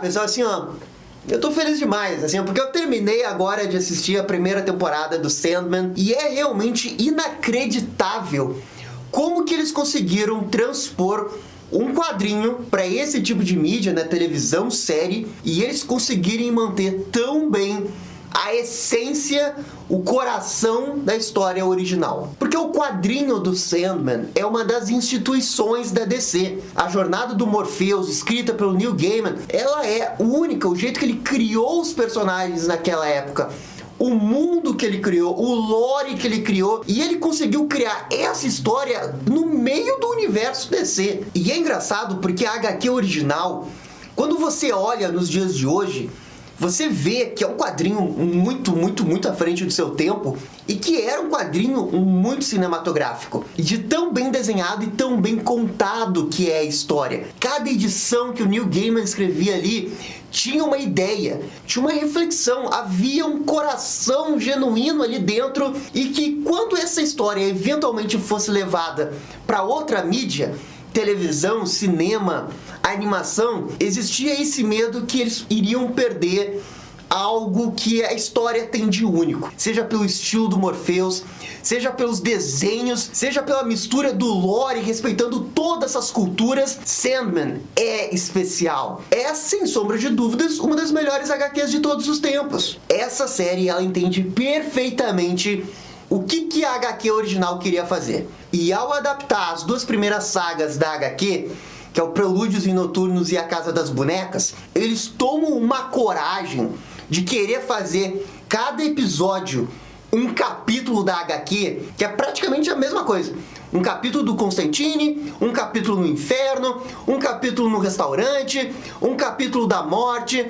Pessoal, assim, ó, eu tô feliz demais, assim, porque eu terminei agora de assistir a primeira temporada do Sandman e é realmente inacreditável como que eles conseguiram transpor um quadrinho para esse tipo de mídia, né, televisão, série, e eles conseguirem manter tão bem a essência, o coração da história original. Porque o quadrinho do Sandman é uma das instituições da DC. A jornada do Morpheus, escrita pelo Neil Gaiman, ela é única, o jeito que ele criou os personagens naquela época. O mundo que ele criou, o lore que ele criou, e ele conseguiu criar essa história no meio do universo DC. E é engraçado porque a HQ original, quando você olha nos dias de hoje, você vê que é um quadrinho muito à frente do seu tempo e que era um quadrinho muito cinematográfico. De tão bem desenhado e tão bem contado que é a história. Cada edição que o Neil Gaiman escrevia ali tinha uma ideia, tinha uma reflexão, havia um coração genuíno ali dentro e que quando essa história eventualmente fosse levada para outra mídia, televisão, cinema, animação, existia esse medo que eles iriam perder algo que a história tem de único. Seja pelo estilo do Morpheus, seja pelos desenhos, seja pela mistura do lore, respeitando todas essas culturas. Sandman é especial. É, sem sombra de dúvidas, uma das melhores HQs de todos os tempos. Essa série, ela entende perfeitamente o que a HQ original queria fazer. E ao adaptar as duas primeiras sagas da HQ, que é o Prelúdios e Noturnos e a Casa das Bonecas, eles tomam uma coragem de querer fazer cada episódio um capítulo da HQ, que é praticamente a mesma coisa. Um capítulo do Constantine, um capítulo no Inferno, um capítulo no Restaurante, um capítulo da Morte.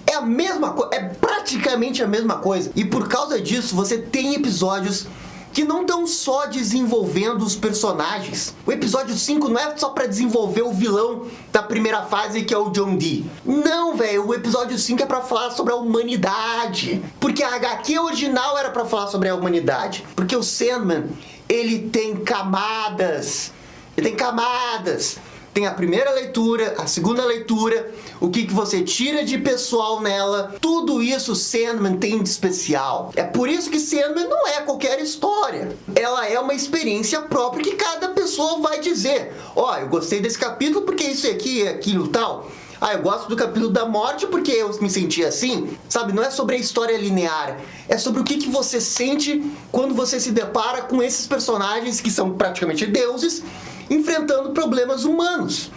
É a mesma coisa, é praticamente a mesma coisa. E por causa disso, você tem episódios que não estão só desenvolvendo os personagens. O episódio 5 não é só pra desenvolver o vilão da primeira fase, que é o John Dee. Não, velho, o episódio 5 é pra falar sobre a humanidade. Porque a HQ original era pra falar sobre a humanidade. Porque o Sandman, ele tem camadas. Ele tem camadas. Tem a primeira leitura, a segunda leitura, o que você tira de pessoal nela. Tudo isso Sandman tem de especial. É por isso que Sandman não é qualquer história. Ela é uma experiência própria que cada pessoa vai dizer. Eu gostei desse capítulo porque isso aqui e aquilo tal. Eu gosto do capítulo da morte porque eu me senti assim. Sabe, não é sobre a história linear. É sobre o que você sente quando você se depara com esses personagens que são praticamente deuses, enfrentando problemas humanos.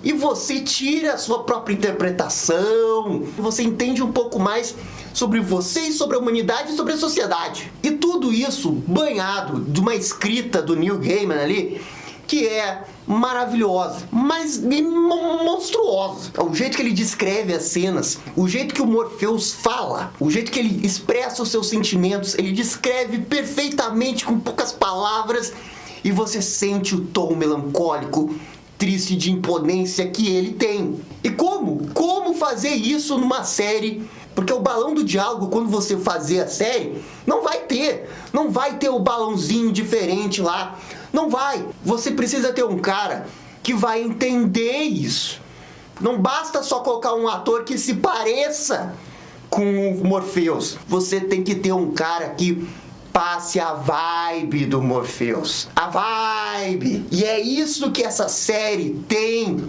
E você tira a sua própria interpretação, você entende um pouco mais sobre você e sobre a humanidade e sobre a sociedade. E tudo isso banhado de uma escrita do Neil Gaiman ali, que é maravilhosa, mas monstruosa. O jeito que ele descreve as cenas, o jeito que o Morpheus fala, o jeito que ele expressa os seus sentimentos, ele descreve perfeitamente com poucas palavras. E você sente o tom melancólico, triste de imponência que ele tem. E como? Como fazer isso numa série? Porque o balão do diálogo, quando você fazer a série, não vai ter. Não vai ter o balãozinho diferente lá. Não vai. Você precisa ter um cara que vai entender isso. Não basta só colocar um ator que se pareça com o Morpheus. Você tem que ter um cara que passe a vibe do Morpheus. A vibe. E é isso que essa série tem.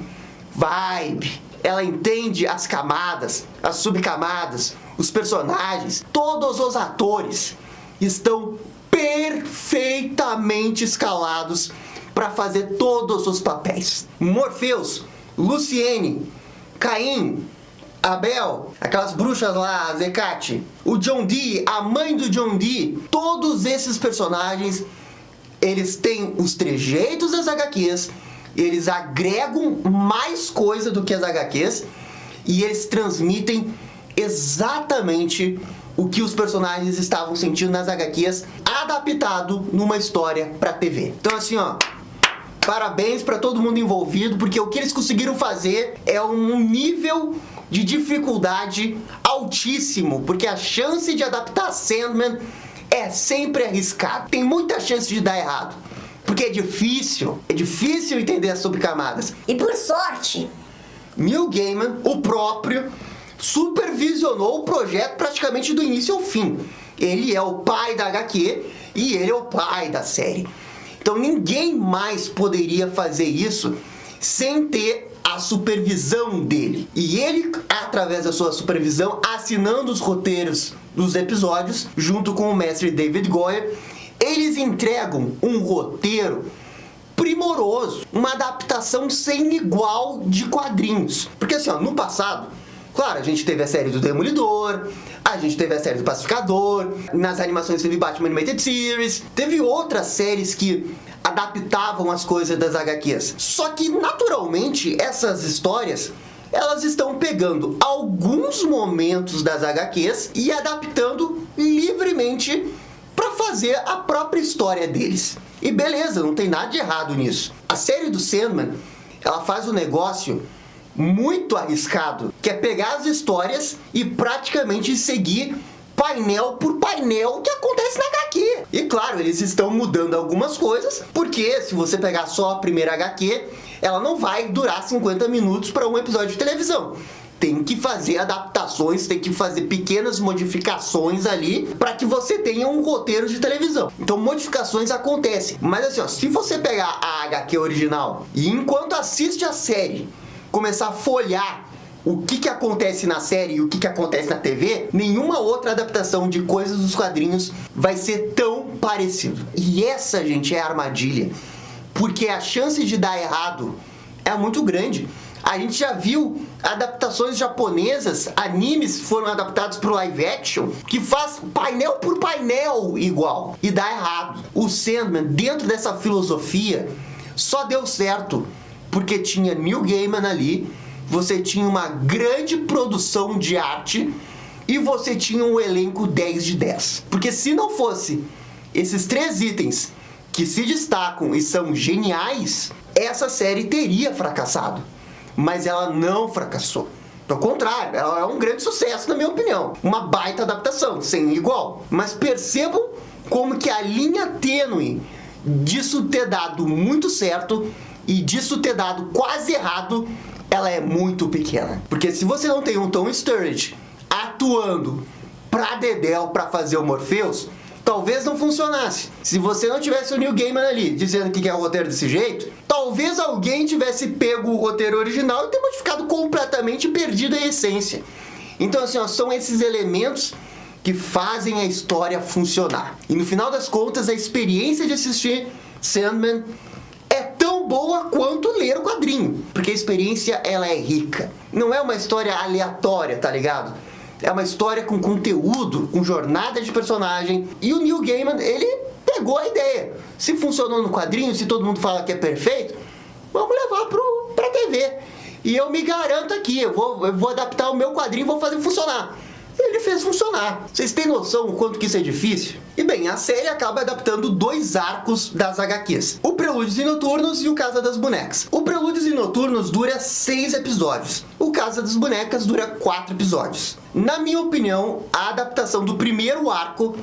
Vibe. Ela entende as camadas, as subcamadas, os personagens. Todos os atores estão perfeitamente escalados para fazer todos os papéis. Morpheus, Luciene, Caim, Abel, aquelas bruxas lá, Zecate, o John Dee, a mãe do John Dee, todos esses personagens, eles têm os trejeitos das HQs, eles agregam mais coisa do que as HQs e eles transmitem exatamente o que os personagens estavam sentindo nas HQs, adaptado numa história pra TV. Então assim, parabéns pra todo mundo envolvido, porque o que eles conseguiram fazer é um nível de dificuldade altíssimo, porque a chance de adaptar Sandman é sempre arriscada. Tem muita chance de dar errado, porque é difícil entender as subcamadas. E por sorte, Neil Gaiman, o próprio, supervisionou o projeto praticamente do início ao fim. Ele é o pai da HQ e ele é o pai da série. Então ninguém mais poderia fazer isso sem ter a supervisão dele. E ele, através da sua supervisão, assinando os roteiros dos episódios, junto com o mestre David Goyer, eles entregam um roteiro primoroso, uma adaptação sem igual de quadrinhos. Porque assim, ó, no passado, claro, a gente teve a série do Demolidor, a gente teve a série do Pacificador, nas animações teve Batman Animated Series, teve outras séries que adaptavam as coisas das HQs. Só que, naturalmente, essas histórias, elas estão pegando alguns momentos das HQs e adaptando livremente para fazer a própria história deles. E beleza, não tem nada de errado nisso. A série do Sandman, ela faz um negócio muito arriscado, que é pegar as histórias e praticamente seguir painel por painel que acontece na HQ. E claro, eles estão mudando algumas coisas, porque se você pegar só a primeira HQ, ela não vai durar 50 minutos para um episódio de televisão. Tem que fazer adaptações, tem que fazer pequenas modificações ali para que você tenha um roteiro de televisão. Então modificações acontecem. Mas assim, ó, se você pegar a HQ original e enquanto assiste a série, começar a folhear o que acontece na série e o que acontece na TV, nenhuma outra adaptação de coisas dos quadrinhos vai ser tão parecido. E essa, gente, é a armadilha. Porque a chance de dar errado é muito grande. A gente já viu adaptações japonesas, animes foram adaptados pro live action, que faz painel por painel igual. E dá errado. O Sandman, dentro dessa filosofia, só deu certo porque tinha Neil Gaiman ali, você tinha uma grande produção de arte e você tinha um elenco 10 de 10. Porque se não fosse esses 3 itens que se destacam e são geniais, essa série teria fracassado. Mas ela não fracassou. Pelo contrário, ela é um grande sucesso, na minha opinião. Uma baita adaptação, sem igual. Mas percebam como que a linha tênue disso ter dado muito certo e disso ter dado quase errado, ela é muito pequena. Porque se você não tem um Tom Sturridge atuando pra dedéu pra fazer o Morpheus, talvez não funcionasse. Se você não tivesse o Neil Gaiman ali, dizendo que quer o roteiro desse jeito, talvez alguém tivesse pego o roteiro original e ter modificado completamente e perdido a essência. Então assim, ó, são esses elementos que fazem a história funcionar. E no final das contas, a experiência de assistir Sandman é tão boa quanto ler o quadrinho, porque a experiência, ela é rica. Não é uma história aleatória, tá ligado? É uma história com conteúdo, com jornada de personagem. E o Neil Gaiman, ele pegou a ideia. Se funcionou no quadrinho, se todo mundo fala que é perfeito, vamos levar pra TV. E eu me garanto aqui, eu vou adaptar o meu quadrinho e vou fazer funcionar. Ele fez funcionar. Vocês têm noção o quanto que isso é difícil? E bem, a série acaba adaptando 2 arcos das HQs. O Prelúdios e Noturnos e o Casa das Bonecas. O Prelúdios e Noturnos dura 6 episódios. O Casa das Bonecas dura 4 episódios. Na minha opinião, a adaptação do primeiro arco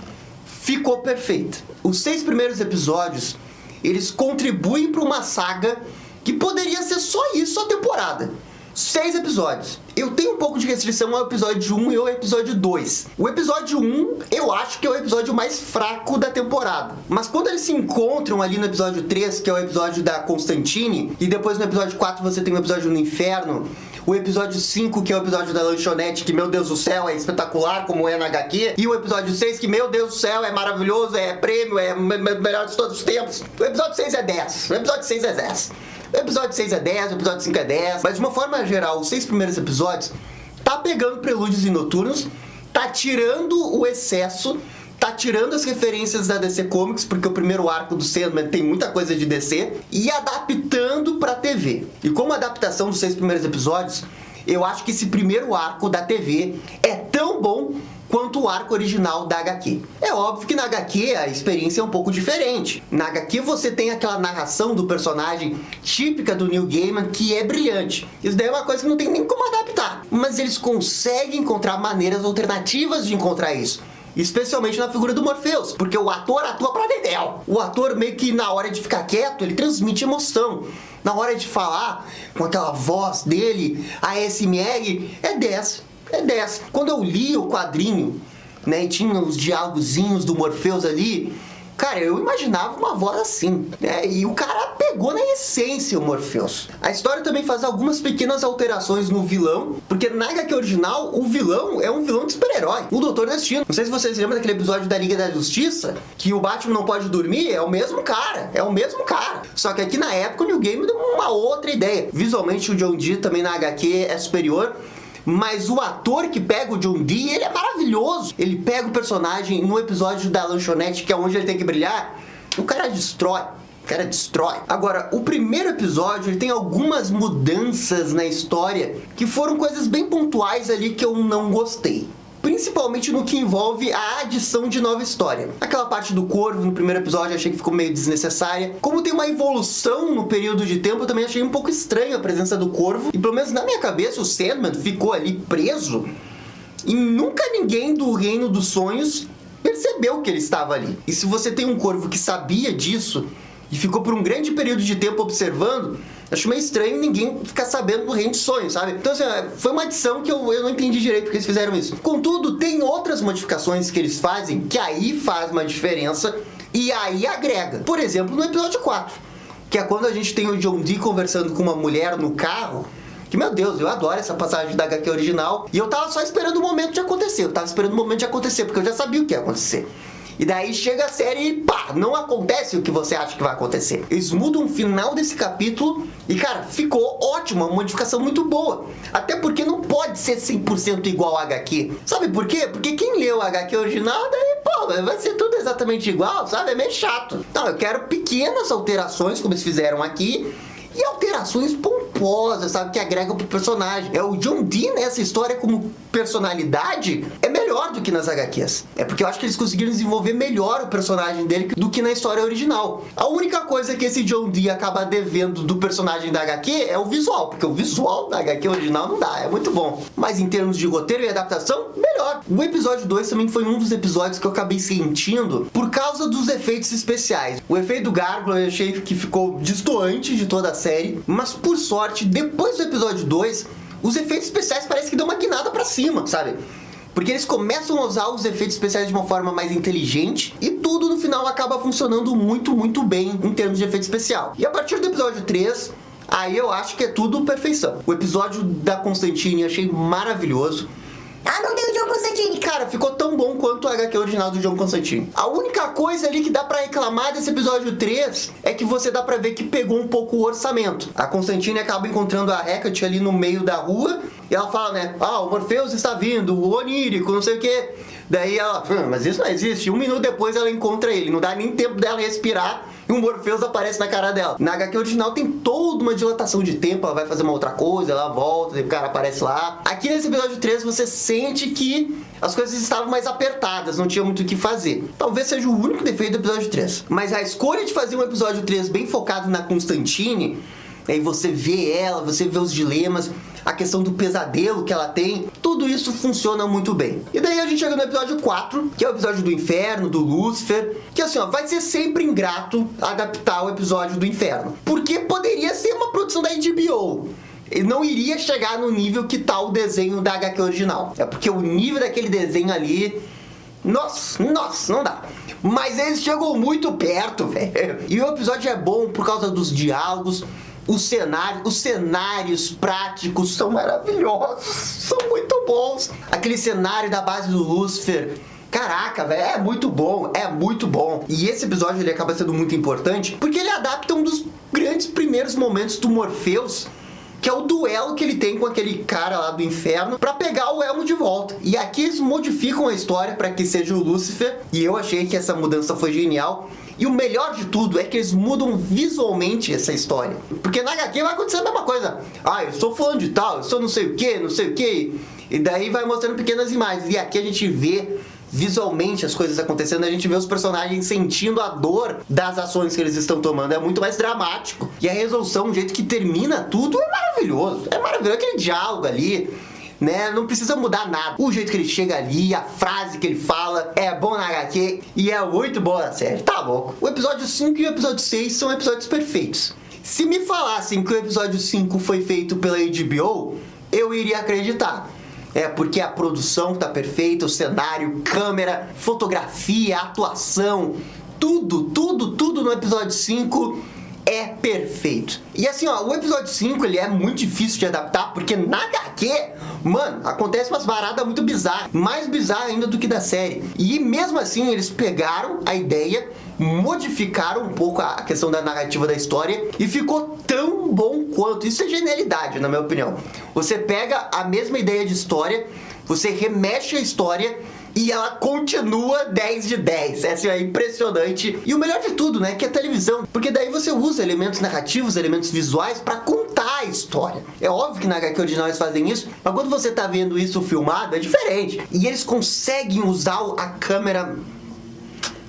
ficou perfeita. Os 6 primeiros episódios, eles contribuem para uma saga que poderia ser só isso a temporada. 6 episódios. Eu tenho um pouco de restrição ao episódio 1 e ao episódio 2. O episódio 1, eu acho que é o episódio mais fraco da temporada. Mas quando eles se encontram ali no episódio 3, que é o episódio da Constantine, e depois no episódio 4 você tem o episódio no Inferno, o episódio 5, que é o episódio da lanchonete, que, meu Deus do céu, é espetacular, como é na HQ, e o episódio 6, que, meu Deus do céu, é maravilhoso, é prêmio, é o melhor de todos os tempos. O episódio 6 é 10. O episódio 6 é 10. O episódio 6 é 10, o episódio 5 é 10, mas de uma forma geral, os 6 primeiros episódios tá pegando Prelúdios e Noturnos, tá tirando o excesso, tá tirando as referências da DC Comics, porque o primeiro arco do Sandman tem muita coisa de DC, e adaptando pra TV. E como adaptação dos 6 primeiros episódios, eu acho que esse primeiro arco da TV é tão bom quanto o arco original da HQ. É óbvio que na HQ a experiência é um pouco diferente. Na HQ você tem aquela narração do personagem típica do Neil Gaiman que é brilhante. Isso daí é uma coisa que não tem nem como adaptar. Mas eles conseguem encontrar maneiras alternativas de encontrar isso. especialmente na figura do Morpheus, porque o ator atua pra dedéu. O ator meio que na hora de ficar quieto, ele transmite emoção. Na hora de falar, com aquela voz dele, a ASMR, é 10. É 10. Quando eu li o quadrinho, né, e tinha os diálogozinhos do Morpheus ali, cara, eu imaginava uma voz assim, né? E o cara pegou na essência o Morpheus. A história também faz algumas pequenas alterações no vilão, porque na HQ original, o vilão é um vilão de super-herói, o Doutor Destino. Não sei se vocês lembram daquele episódio da Liga da Justiça, que o Batman não pode dormir, é o mesmo cara. Só que aqui na época o New Game deu uma outra ideia. Visualmente o John Dee também na HQ é superior, mas o ator que pega o John Dee, ele é maravilhoso. Ele pega o personagem no episódio da lanchonete, que é onde ele tem que brilhar, o cara destrói. Agora, o primeiro episódio, ele tem algumas mudanças na história que foram coisas bem pontuais ali que eu não gostei. Principalmente no que envolve a adição de nova história. Aquela parte do corvo no primeiro episódio eu achei que ficou meio desnecessária. Como tem uma evolução no período de tempo, eu também achei um pouco estranho a presença do corvo. E pelo menos na minha cabeça o Sandman ficou ali preso e nunca ninguém do Reino dos Sonhos percebeu que ele estava ali. E se você tem um corvo que sabia disso e ficou por um grande período de tempo observando, acho meio estranho ninguém ficar sabendo do Reino dos Sonhos, sabe? Então, assim, foi uma adição que eu não entendi direito porque eles fizeram isso. Contudo, tem outras modificações que eles fazem que aí faz uma diferença e aí agrega. Por exemplo, no episódio 4, que é quando a gente tem o John Dee conversando com uma mulher no carro, que, meu Deus, eu adoro essa passagem da HQ original, e eu tava só esperando o momento de acontecer, porque eu já sabia o que ia acontecer. E daí chega a série e pá, não acontece o que você acha que vai acontecer. Eles mudam o final desse capítulo e, cara, ficou ótimo, uma modificação muito boa. Até porque não pode ser 100% igual ao HQ. Sabe por quê? Porque quem leu o HQ original, daí, pô, vai ser tudo exatamente igual, sabe? É meio chato. Não, eu quero pequenas alterações, como eles fizeram aqui, e alterações pomposas, sabe? Que agregam pro personagem. É o John Dee nessa história como personalidade é melhor do que nas HQs. É porque eu acho que eles conseguiram desenvolver melhor o personagem dele do que na história original. A única coisa que esse John Dee acaba devendo do personagem da HQ é o visual, porque o visual da HQ original não dá, é muito bom. Mas em termos de roteiro e adaptação, melhor. O episódio 2 também foi um dos episódios que eu acabei sentindo por causa dos efeitos especiais. O efeito do Gárgula eu achei que ficou destoante de toda a série, mas por sorte, depois do episódio 2, os efeitos especiais parece que dão uma guinada pra cima, sabe? Porque eles começam a usar os efeitos especiais de uma forma mais inteligente e tudo no final acaba funcionando muito, muito bem em termos de efeito especial. E a partir do episódio 3, aí eu acho que é tudo perfeição. O episódio da Constantine eu achei maravilhoso. Ah, não tem o John Constantine. Cara, ficou tão bom quanto o HQ original do John Constantine. A única coisa ali que dá pra reclamar desse episódio 3 é que você dá pra ver que pegou um pouco o orçamento. A Constantine acaba encontrando a Hecate ali no meio da rua e ela fala, né? Ah, o Morpheus está vindo, o onírico, não sei o quê. Daí ela, mas isso não existe. Um minuto depois ela encontra ele. Não dá nem tempo dela respirar e um Morpheus aparece na cara dela. Na HQ original tem toda uma dilatação de tempo. Ela vai fazer uma outra coisa, ela volta, e o cara aparece lá. Aqui nesse episódio 3 você sente que as coisas estavam mais apertadas, não tinha muito o que fazer. Talvez seja o único defeito do episódio 3. Mas a escolha de fazer um episódio 3 bem focado na Constantine, aí você vê ela, você vê os dilemas, a questão do pesadelo que ela tem, tudo isso funciona muito bem. E daí a gente chega no episódio 4, que é o episódio do inferno, do Lúcifer, que assim, ó, vai ser sempre ingrato adaptar o episódio do inferno, porque poderia ser uma produção da HBO. Ele não iria chegar no nível que tá o desenho da HQ original. É porque o nível daquele desenho ali, nossa, não dá. Mas eles chegam muito perto, velho. E o episódio é bom por causa dos diálogos. Os cenários práticos são maravilhosos, são muito bons. Aquele cenário da base do Lúcifer, caraca, velho, é muito bom. E esse episódio ele acaba sendo muito importante porque ele adapta um dos grandes primeiros momentos do Morpheus, que é o duelo que ele tem com aquele cara lá do inferno pra pegar o elmo de volta. E aqui eles modificam a história pra que seja o Lúcifer, e eu achei que essa mudança foi genial. E o melhor de tudo é que eles mudam visualmente essa história. Porque na HQ vai acontecer a mesma coisa. Ah, eu sou fulano de tal, eu sou não sei o que. E daí vai mostrando pequenas imagens. E aqui a gente vê visualmente as coisas acontecendo, a gente vê os personagens sentindo a dor das ações que eles estão tomando. É muito mais dramático. E a resolução, o jeito que termina tudo, é maravilhoso. É maravilhoso. Aquele diálogo ali né? Não precisa mudar nada. O jeito que ele chega ali, a frase que ele fala, é bom na HQ e é muito boa na série. Tá louco. O episódio 5 e o episódio 6 são episódios perfeitos. Se me falassem que o episódio 5 foi feito pela HBO, eu iria acreditar. Porque a produção tá perfeita, o cenário, câmera, fotografia, atuação, tudo no episódio 5 é perfeito. E assim, ó, o episódio 5, ele é muito difícil de adaptar, porque na HQ, mano, acontece umas paradas muito bizarras, mais bizarras ainda do que da série. E mesmo assim, eles pegaram a ideia, modificaram um pouco a questão da narrativa da história e ficou tão bom quanto. Isso é genialidade, na minha opinião. Você pega a mesma ideia de história, você remexe a história e ela continua 10 de 10. Essa é impressionante. E o melhor de tudo, né, que é televisão. Porque daí você usa elementos narrativos, elementos visuais pra contar a história. É óbvio que na HQ original eles fazem isso, mas quando você tá vendo isso filmado, é diferente. E eles conseguem usar a câmera.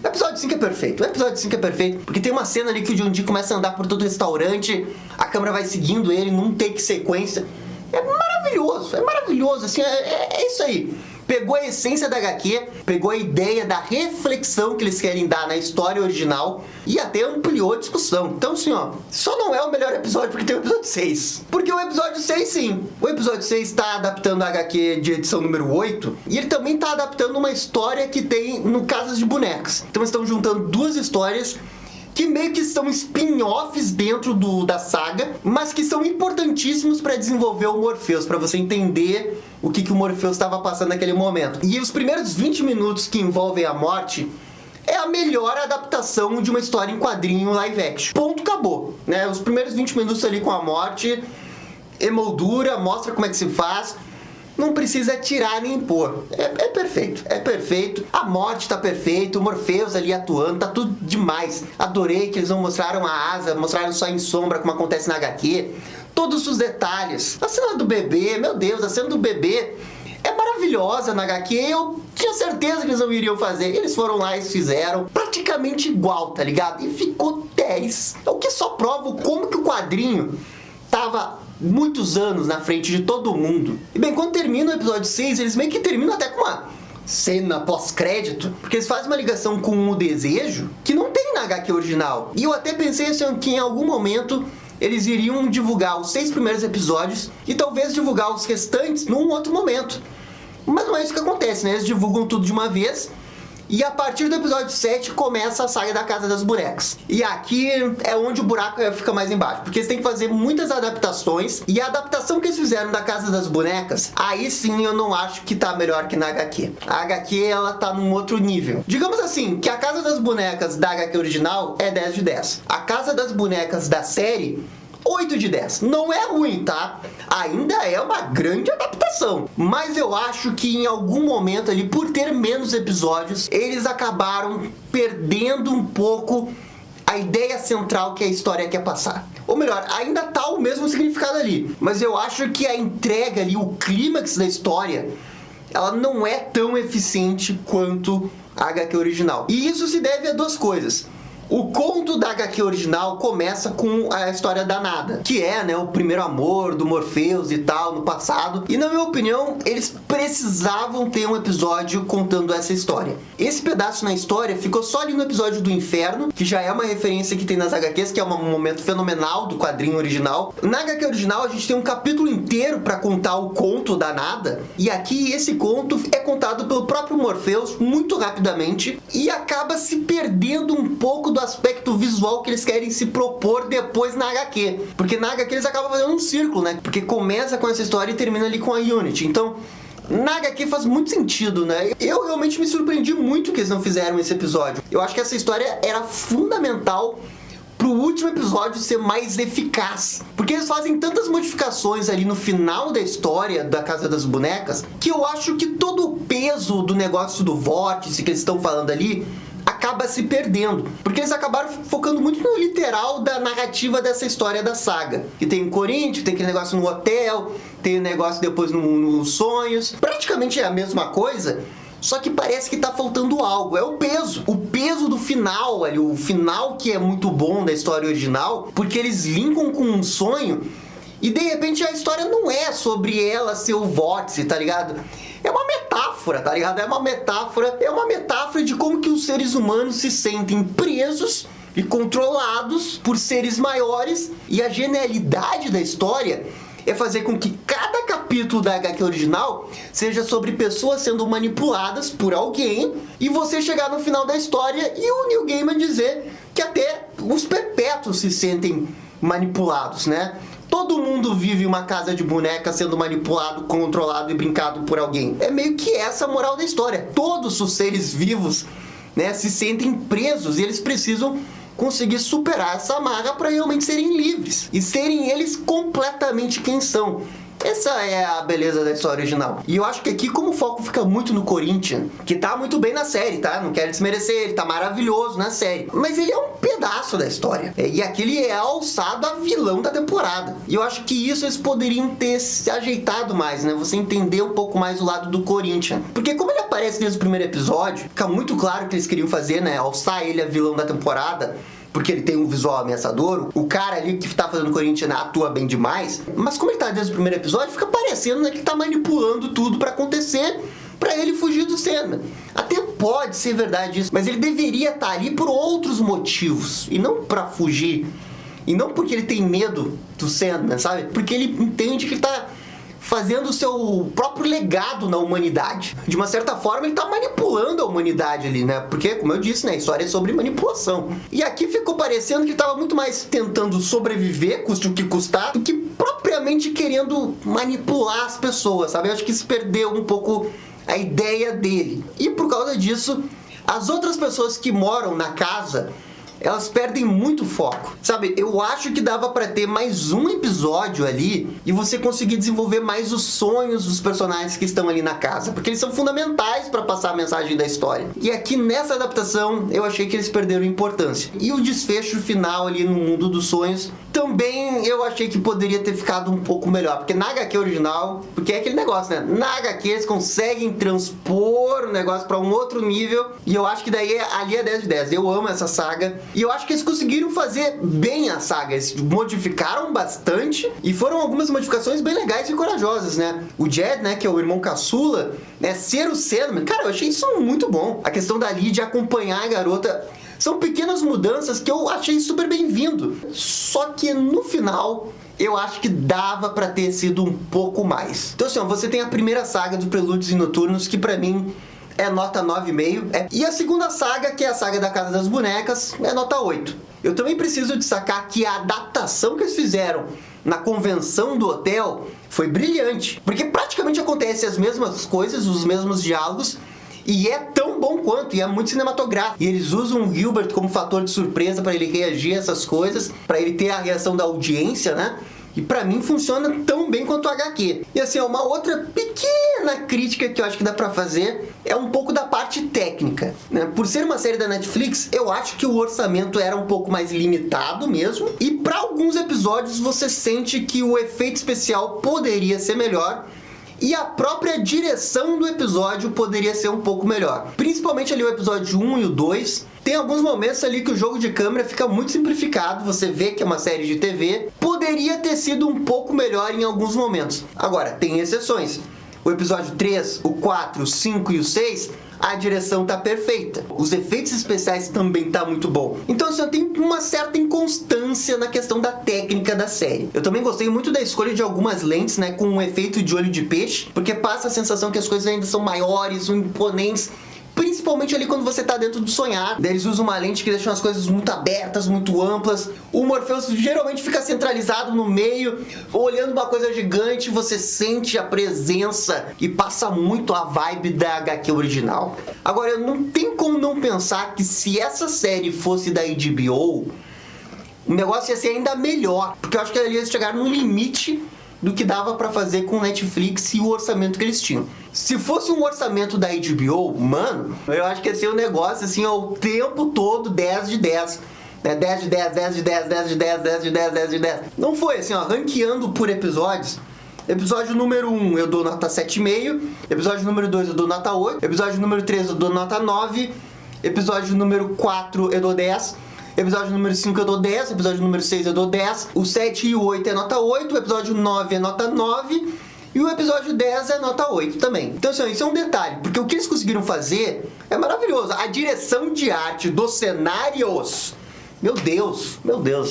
O episódio 5 é perfeito. O episódio 5 é perfeito, porque tem uma cena ali que o John Dee começa a andar por todo o restaurante, a câmera vai seguindo ele num take sequência. É maravilhoso, assim, é isso aí. Pegou a essência da HQ, pegou a ideia da reflexão que eles querem dar na história original e até ampliou a discussão. Então, assim, ó, só não é o melhor episódio porque tem o episódio 6. Porque o episódio 6, sim. O episódio 6 tá adaptando a HQ de edição número 8 e ele também tá adaptando uma história que tem no Casas de Bonecas. Então, eles estão juntando duas histórias que meio que são spin-offs dentro da saga, mas que são importantíssimos para desenvolver o Morpheus, para você entender o que o Morpheus estava passando naquele momento. E os primeiros 20 minutos que envolvem a morte é a melhor adaptação de uma história em quadrinho live action. Ponto, acabou, né? Os primeiros 20 minutos ali com a morte, emoldura, mostra como é que se faz. Não precisa tirar nem pôr. É perfeito. A morte tá perfeita, o Morpheus ali atuando, tá tudo demais. Adorei que eles não mostraram a asa, mostraram só em sombra, como acontece na HQ. Todos os detalhes. A cena do bebê, meu Deus, a cena do bebê é maravilhosa na HQ. Eu tinha certeza que eles não iriam fazer. Eles foram lá e fizeram praticamente igual, tá ligado? E ficou 10. O que só prova como que o quadrinho tava muitos anos na frente de todo mundo. E bem, quando termina o episódio 6, eles meio que terminam até com uma cena pós-crédito, porque eles fazem uma ligação com o desejo que não tem na HQ original. E eu até pensei assim, que em algum momento eles iriam divulgar os 6 primeiros episódios e talvez divulgar os restantes num outro momento. Mas não é isso que acontece, né? Eles divulgam tudo de uma vez. E a partir do episódio 7 começa a saga da Casa das Bonecas. E aqui é onde o buraco fica mais embaixo, porque eles têm que fazer muitas adaptações. E a adaptação que eles fizeram da Casa das Bonecas, aí sim eu não acho que tá melhor que na HQ. A HQ, ela tá num outro nível. Digamos assim, que a Casa das Bonecas da HQ original é 10 de 10. A Casa das Bonecas da série, 8 de 10. Não é ruim, tá? Ainda é uma grande adaptação. Mas eu acho que em algum momento ali, por ter menos episódios, eles acabaram perdendo um pouco a ideia central que a história quer passar. Ou melhor, ainda tá o mesmo significado ali. Mas eu acho que a entrega ali, o clímax da história, ela não é tão eficiente quanto a HQ original. E isso se deve a duas coisas. O conto da HQ original começa com a história da Nada, que é, né, o primeiro amor do Morpheus e tal, no passado. E na minha opinião, eles precisavam ter um episódio contando essa história. Esse pedaço na história ficou só ali no episódio do Inferno, que já é uma referência que tem nas HQs, que é um momento fenomenal do quadrinho original. Na HQ original, a gente tem um capítulo inteiro pra contar o conto da Nada, e aqui esse conto é contado pelo próprio Morpheus muito rapidamente, e acaba se perdendo um pouco do aspecto visual que eles querem se propor depois na HQ. Porque na HQ eles acabam fazendo um círculo, né? Porque começa com essa história e termina ali com a Unity. Então, na HQ faz muito sentido, né? Eu realmente me surpreendi muito que eles não fizeram esse episódio. Eu acho que essa história era fundamental pro último episódio ser mais eficaz. Porque eles fazem tantas modificações ali no final da história da Casa das Bonecas, que eu acho que todo o peso do negócio do vórtice que eles estão falando ali acaba se perdendo, porque eles acabaram focando muito no literal da narrativa dessa história da saga, que tem em Coríntio, tem aquele negócio no hotel, tem o negócio depois nos sonhos, praticamente é a mesma coisa, só que parece que tá faltando algo, é o peso do final ali, o final que é muito bom da história original, porque eles linkam com um sonho E de repente a história não é sobre ela ser o vórtice, tá ligado? É uma metáfora, tá ligado? É uma metáfora de como que os seres humanos se sentem presos e controlados por seres maiores. E a genialidade da história é fazer com que cada capítulo da HQ original seja sobre pessoas sendo manipuladas por alguém, e você chegar no final da história e o Neil Gaiman dizer que até os perpétuos se sentem manipulados, né? Todo mundo vive em uma casa de boneca sendo manipulado, controlado e brincado por alguém. É meio que essa a moral da história. Todos os seres vivos, né, se sentem presos e eles precisam conseguir superar essa amarra para realmente serem livres e serem eles completamente quem são. Essa é a beleza da história original. E eu acho que aqui, como o foco fica muito no Corinthians, que tá muito bem na série, tá? Não quero desmerecer, ele tá maravilhoso na série. Mas ele é um pedaço da história. E aqui ele é alçado a vilão da temporada. E eu acho que isso eles poderiam ter se ajeitado mais, né? Você entender um pouco mais o lado do Corinthians. Porque como ele aparece desde o primeiro episódio, fica muito claro que eles queriam fazer, né? Alçar ele a vilão da temporada, porque ele tem um visual ameaçador. O cara ali que tá fazendo Corinthians atua bem demais. Mas como ele tá desde o primeiro episódio, fica parecendo, né, que ele tá manipulando tudo pra acontecer, pra ele fugir do Sandman. Até pode ser verdade isso, mas ele deveria estar ali por outros motivos, e não pra fugir. E não porque ele tem medo do Sandman, sabe? Porque ele entende que ele tá fazendo o seu próprio legado na humanidade. De uma certa forma, ele tá manipulando a humanidade ali, né? Porque, como eu disse, né, a história é sobre manipulação. E aqui ficou parecendo que ele tava muito mais tentando sobreviver, custe o que custar, do que propriamente querendo manipular as pessoas, sabe? Eu acho que se perdeu um pouco a ideia dele. E por causa disso, as outras pessoas que moram na casa, elas perdem muito foco, sabe? Eu acho que dava pra ter mais um episódio ali e você conseguir desenvolver mais os sonhos dos personagens que estão ali na casa, porque eles são fundamentais pra passar a mensagem da história. E aqui nessa adaptação eu achei que eles perderam importância. E o desfecho final ali no mundo dos sonhos também eu achei que poderia ter ficado um pouco melhor, porque na HQ original, porque é aquele negócio, né? Na HQ eles conseguem transpor o negócio pra um outro nível, e eu acho que daí ali é 10 de 10. Eu amo essa saga. E eu acho que eles conseguiram fazer bem a saga. Eles modificaram bastante e foram algumas modificações bem legais e corajosas, né? O Jed, né, que é o irmão caçula, né, ser o Sandman, cara, eu achei isso muito bom. A questão da Lydia acompanhar a garota são pequenas mudanças que eu achei super bem-vindo. Só que no final, eu acho que dava pra ter sido um pouco mais. Então assim, ó, você tem a primeira saga do Prelúdios e Noturnos, que pra mim é nota 9,5. E a segunda saga, que é a saga da Casa das Bonecas, é nota 8. Eu também preciso destacar que a adaptação que eles fizeram na convenção do hotel foi brilhante, porque praticamente acontece as mesmas coisas, os mesmos diálogos, e é tão bom quanto, e é muito cinematográfico. E eles usam o Gilbert como fator de surpresa para ele reagir a essas coisas, para ele ter a reação da audiência, né? E pra mim funciona tão bem quanto o HQ. E assim, uma outra pequena crítica que eu acho que dá pra fazer é um pouco da parte técnica, né? Por ser uma série da Netflix, eu acho que o orçamento era um pouco mais limitado mesmo. E pra alguns episódios você sente que o efeito especial poderia ser melhor. E a própria direção do episódio poderia ser um pouco melhor. Principalmente ali o episódio 1 e o 2. Tem alguns momentos ali que o jogo de câmera fica muito simplificado. Você vê que é uma série de TV. Poderia ter sido um pouco melhor em alguns momentos. Agora, tem exceções. O episódio 3, o 4, o 5 e o 6... a direção tá perfeita. Os efeitos especiais também tá muito bom. Então, assim, tem uma certa inconstância na questão da técnica da série. Eu também gostei muito da escolha de algumas lentes, né, com um efeito de olho de peixe, porque passa a sensação que as coisas ainda são maiores, imponentes, principalmente ali quando você tá dentro do sonhar. Daí eles usam uma lente que deixa as coisas muito abertas, muito amplas. O Morpheus geralmente fica centralizado no meio, olhando uma coisa gigante, você sente a presença e passa muito a vibe da HQ original. Agora, não tem como não pensar que se essa série fosse da HBO, o negócio ia ser ainda melhor, porque eu acho que eles chegaram no limite do que dava pra fazer com Netflix e o orçamento que eles tinham. Se fosse um orçamento da HBO, mano, eu acho que ia ser um negócio assim, ó, o tempo todo 10 de 10. 10 de 10, 10 de 10, 10 de 10, 10 de 10, 10 de 10. Não foi assim, ó, ranqueando por episódios. Episódio número 1 eu dou nota 7,5. Episódio número 2 eu dou nota 8. Episódio número 3 eu dou nota 9. Episódio número 4 eu dou 10. Episódio número 5 eu dou 10, episódio número 6 eu dou 10, o 7 e o 8 é nota 8, o episódio 9 é nota 9 e o episódio 10 é nota 8 também. Então assim, isso é um detalhe, porque o que eles conseguiram fazer é maravilhoso. A direção de arte dos cenários, meu Deus,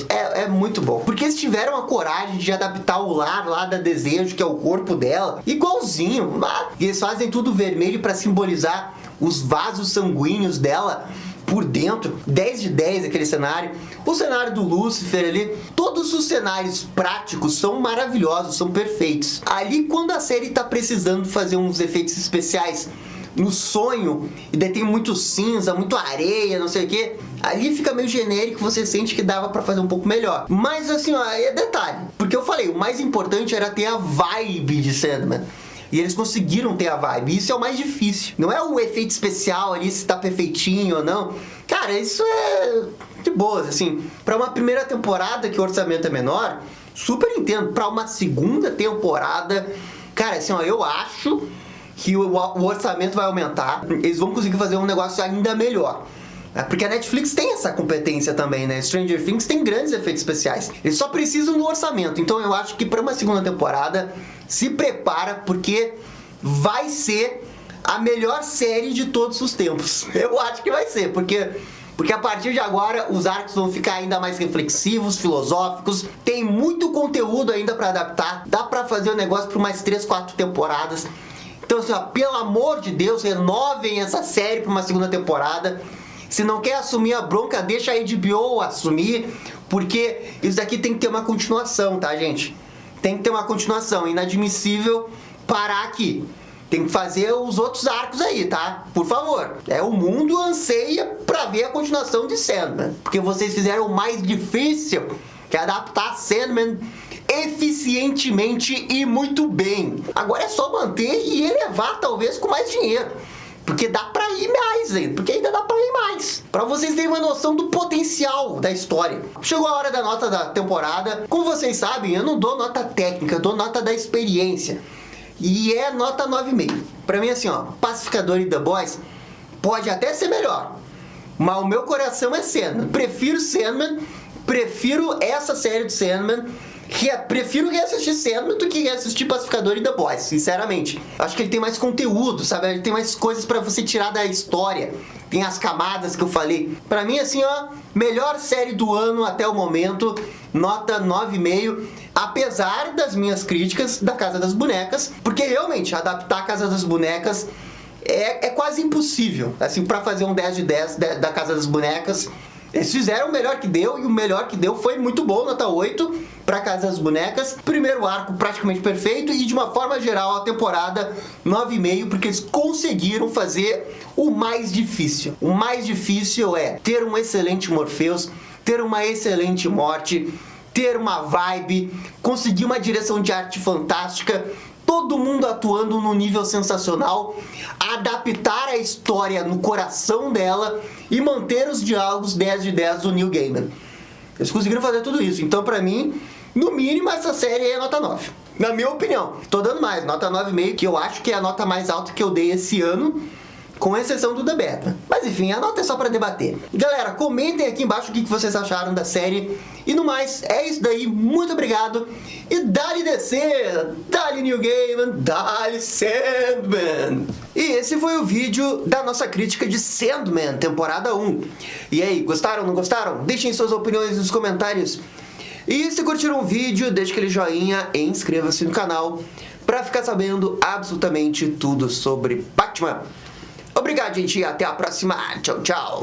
é muito bom. Porque eles tiveram a coragem de adaptar o lar lá da Desejo, que é o corpo dela, igualzinho. E eles fazem tudo vermelho para simbolizar os vasos sanguíneos dela por dentro. 10 de 10 aquele cenário. O cenário do Lúcifer ali, todos os cenários práticos são maravilhosos, são perfeitos. Ali, quando a série tá precisando fazer uns efeitos especiais no sonho, e daí tem muito cinza, muito areia, não sei o que, ali fica meio genérico, você sente que dava pra fazer um pouco melhor. Mas assim, ó, é detalhe, porque eu falei, o mais importante era ter a vibe de Sandman. E eles conseguiram ter a vibe. Isso é o mais difícil. Não é o efeito especial ali, se tá perfeitinho ou não. Cara, isso é de boas, assim. Pra uma primeira temporada que o orçamento é menor, super entendo. Pra uma segunda temporada, cara, assim, ó, eu acho que o orçamento vai aumentar. Eles vão conseguir fazer um negócio ainda melhor. Porque a Netflix tem essa competência também, né? Stranger Things tem grandes efeitos especiais. Eles só precisam do orçamento. Então eu acho que para uma segunda temporada, se prepara, porque vai ser a melhor série de todos os tempos. Eu acho que vai ser, porque a partir de agora os arcos vão ficar ainda mais reflexivos, filosóficos. Tem muito conteúdo ainda para adaptar. Dá para fazer o negócio por mais 3, 4 temporadas. Então assim, ó, pelo amor de Deus, renovem essa série para uma segunda temporada. Se não quer assumir a bronca, deixa a HBO assumir, porque isso daqui tem que ter uma continuação, tá, gente? Tem que ter uma continuação. Inadmissível parar aqui. Tem que fazer os outros arcos aí, tá? Por favor. O mundo anseia pra ver a continuação de Sandman, porque vocês fizeram o mais difícil, que é adaptar Sandman eficientemente e muito bem. Agora é só manter e elevar, talvez, com mais dinheiro. Porque dá pra ir mais ainda, porque ainda dá pra ir mais. Pra vocês terem uma noção do potencial da história. Chegou a hora da nota da temporada. Como vocês sabem, eu não dou nota técnica, eu dou nota da experiência. E é nota 9,5. Pra mim, assim, ó, Pacificador e The Boys pode até ser melhor, mas o meu coração é Sandman. Prefiro Sandman, prefiro essa série de Sandman. Prefiro reassistir Sandman do que reassistir Pacificador e The Boys, sinceramente. Acho que ele tem mais conteúdo, sabe? Ele tem mais coisas pra você tirar da história. Tem as camadas que eu falei. Pra mim, assim, ó, melhor série do ano até o momento, nota 9,5. Apesar das minhas críticas da Casa das Bonecas, porque realmente adaptar a Casa das Bonecas é quase impossível. Assim, pra fazer um 10 de 10 da Casa das Bonecas, eles fizeram o melhor que deu, e o melhor que deu foi muito bom, nota 8 pra Casa das Bonecas. Primeiro arco praticamente perfeito, e de uma forma geral a temporada 9,5, porque eles conseguiram fazer o mais difícil. O mais difícil é ter um excelente Morpheus, ter uma excelente morte, ter uma vibe, conseguir uma direção de arte fantástica, todo mundo atuando num nível sensacional, adaptar a história no coração dela e manter os diálogos 10 de 10 do Neil Gaiman. Eles conseguiram fazer tudo isso. Então, pra mim, no mínimo, essa série é nota 9. Na minha opinião. Tô dando mais, nota 9,5, que eu acho que é a nota mais alta que eu dei esse ano, com exceção do The Batman. Mas enfim, a nota é só pra debater. Galera, comentem aqui embaixo o que vocês acharam da série. E no mais, é isso daí. Muito obrigado. E dá-lhe descer, dá-lhe Neil Gaiman, dá-lhe Sandman. E esse foi o vídeo da nossa crítica de Sandman, temporada 1. E aí, gostaram, não gostaram? Deixem suas opiniões nos comentários. E se curtiram o vídeo, deixe aquele joinha e inscreva-se no canal pra ficar sabendo absolutamente tudo sobre Batman. Obrigado, gente, e até a próxima. Tchau, tchau.